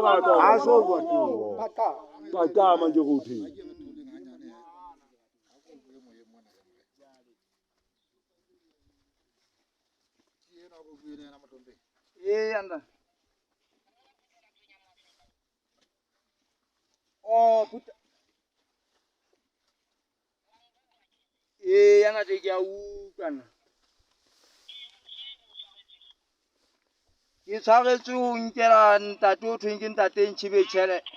Ha so bua teng. Pata manje go theng. Anda. Oh, puta. Yana de ya ukana. Ke tshwaretse o nkela ntate o thweng ke ntate Ntjhibe tjhelete.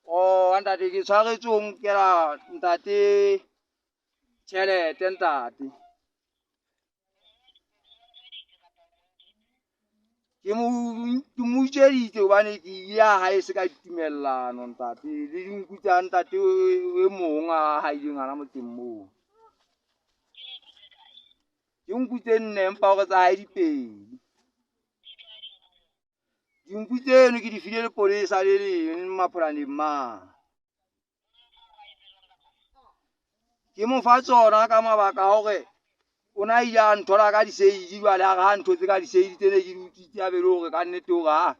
Oh, ntate ke tshwaretse o nkela ntate tjhelete ntate. Ke mo utsweditse hobane ke ya hae se ka ditumellano ntate. Le dinku tsa ntate e mong a haileng hana motseng moo. Ke nku tse 4 empa hore tsa hae di 2. Dinku tseno ke di file lepolesa le leng mapholaneng ma. Ke mo fa tsona ka mabaka hore o na ile a nthola ka diseidi jwale ha re ha ntho tse ka diseidi tsene ke di utswitse a be le hore ka nnete hore ha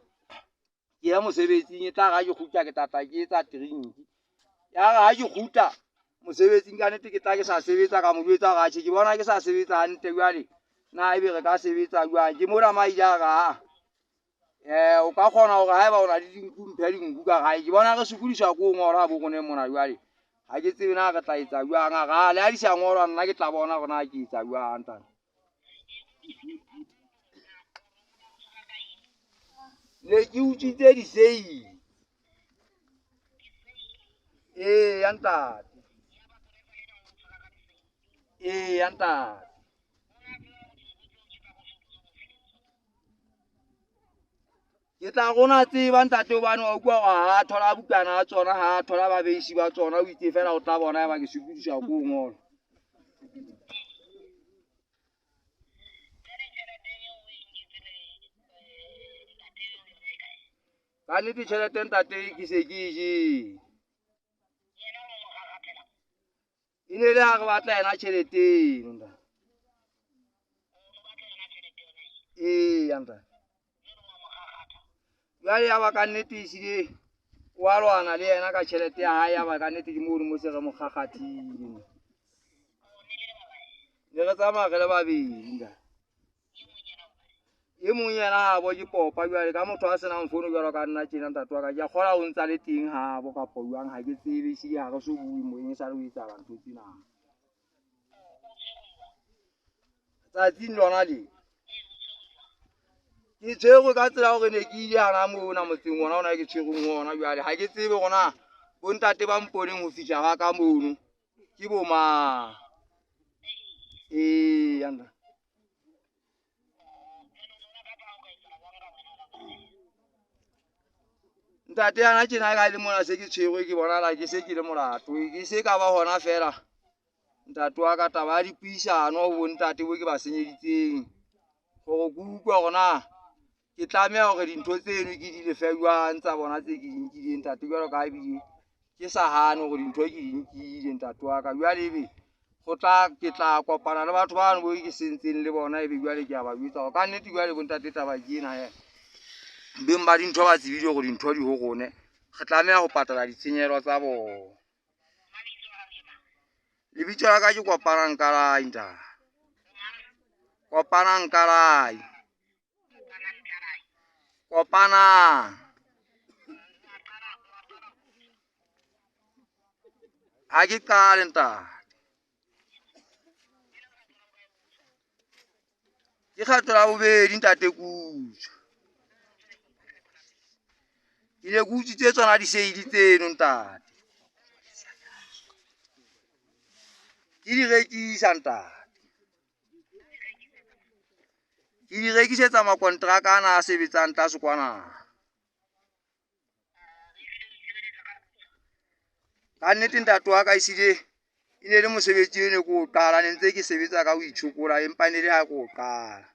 ke ya mosebetsing e tla ga ke kgutla ke tata ke etsa drink. Ya ga ke kgutla mosebetsing ka nnete ke tla ke sa sebetsa ka mo jwetsa hore atjhe ke bona ke sa sebetsa hantle jwale na ebe re ka sebetsa jwang ke mona maile a ga o ka kgona hore haeba o na le dinku mphe dinku ka gae ke bona re sokodiswa ko ngora bo rone mona jwale ha ke tsebe na re tla etsa jwang a ga le ha di sa ngolwa nna ke tla bona hore na ke etsa jwang ntate. Ne ke utswitse diseili ya ntate. Ya ntate. Ke tla rona tseba ntate hobane wa utlwa hore ha thola bukana tsona ha thola babeisi ba tsona o itse fela o tla bona eba ke sokodiswa ko ngola. Ka nnete tjhelete ntate ke se ke je. E ne le ha re batla yena tjhelete eno ntate. Ya ntate. Jwale ya ba ka nnete ehlile wa lwana le yena ka tjhelete ya hae ya ba ka nnete ke mono mo se re mo kgakgathile. Ne re tsamaya re le babedi ntate. E mong yena ha bo ke popa jwale ka motho a senang fono jwalo ka nna tjena ntate wa ka ke a kgola ho ntsa le teng ha bo kapo jwang ha ke tsebe ehlile ha re so bue moeng e sa le ho etsahala ntho tsena. Tsatsing lona le ke tshwerwe ka tsela hore ne ke ile hana mona motseng ona ona ke tshwerweng hona jwale ha ke tsebe hore bo ntate ba mponeng ho fihla ha ka mono ke bo mang. Ya ntate. Ntate yana tjena ka le mona se ke tshwerwe ke bona la ke se ke le molato ke se ka ba hona fela ntate wa ka taba ya dipuisano ho bo ntate bo ke ba senyeditseng hore ke utlwa hore na ke tlameha hore dintho tseno ke di lefe jwang tsa bona tse ke di nkileng ntate jwalo ka ebile ke sa hane hore dintho ke di nkile ntate wa ka jwale ebe ke tla kopana le batho bano bo ke sentseng le bona ebe jwale ke a ba jwetsa hore ka nnete jwale bo ntate taba ke ena beng ba dintho ba tsebile hore dintho di ho rone re tlameha ho patala ditshenyehelo tsa bona. Lebitso la ka ke Kopanang Karai ntate. Kopanang Karai. Kopanang. Ha ke qale ntate. Ke kgetlo la bobedi ntate Kutswa. Ke ile ke utswitse tsona diseili tseno ntate. Ke di rekisa ntate. Ke di rekisetsa makontraka ana a sebetsang tlase kwana. Ka nnete ntate wa ka ehlile e ne le mosebetsi o ne ke o qala ne ntse ke sebetsa ka ho itshokola empa ne le ha ke o qala.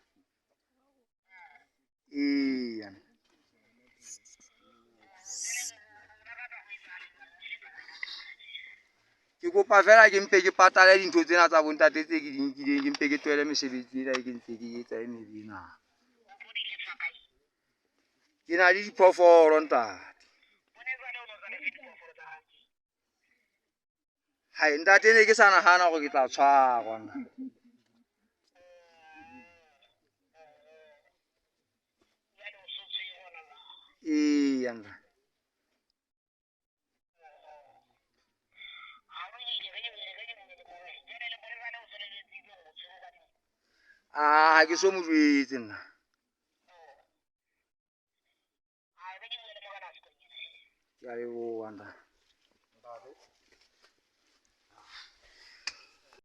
Ke kopa fela ke mpe ke patale dintho tsena tsa bo ntate tse ke di nkileng ke mpe ke tlohele mesebetsi ena e ke ntse ke etsa e mebe ena. Ke na le diphoofolo ntate. Hai ntate ne ke sa nagana gore ke tla tshwarwa nna. Eya nna. Ha ke so mo jwetse nna. Ke a leboha ntate.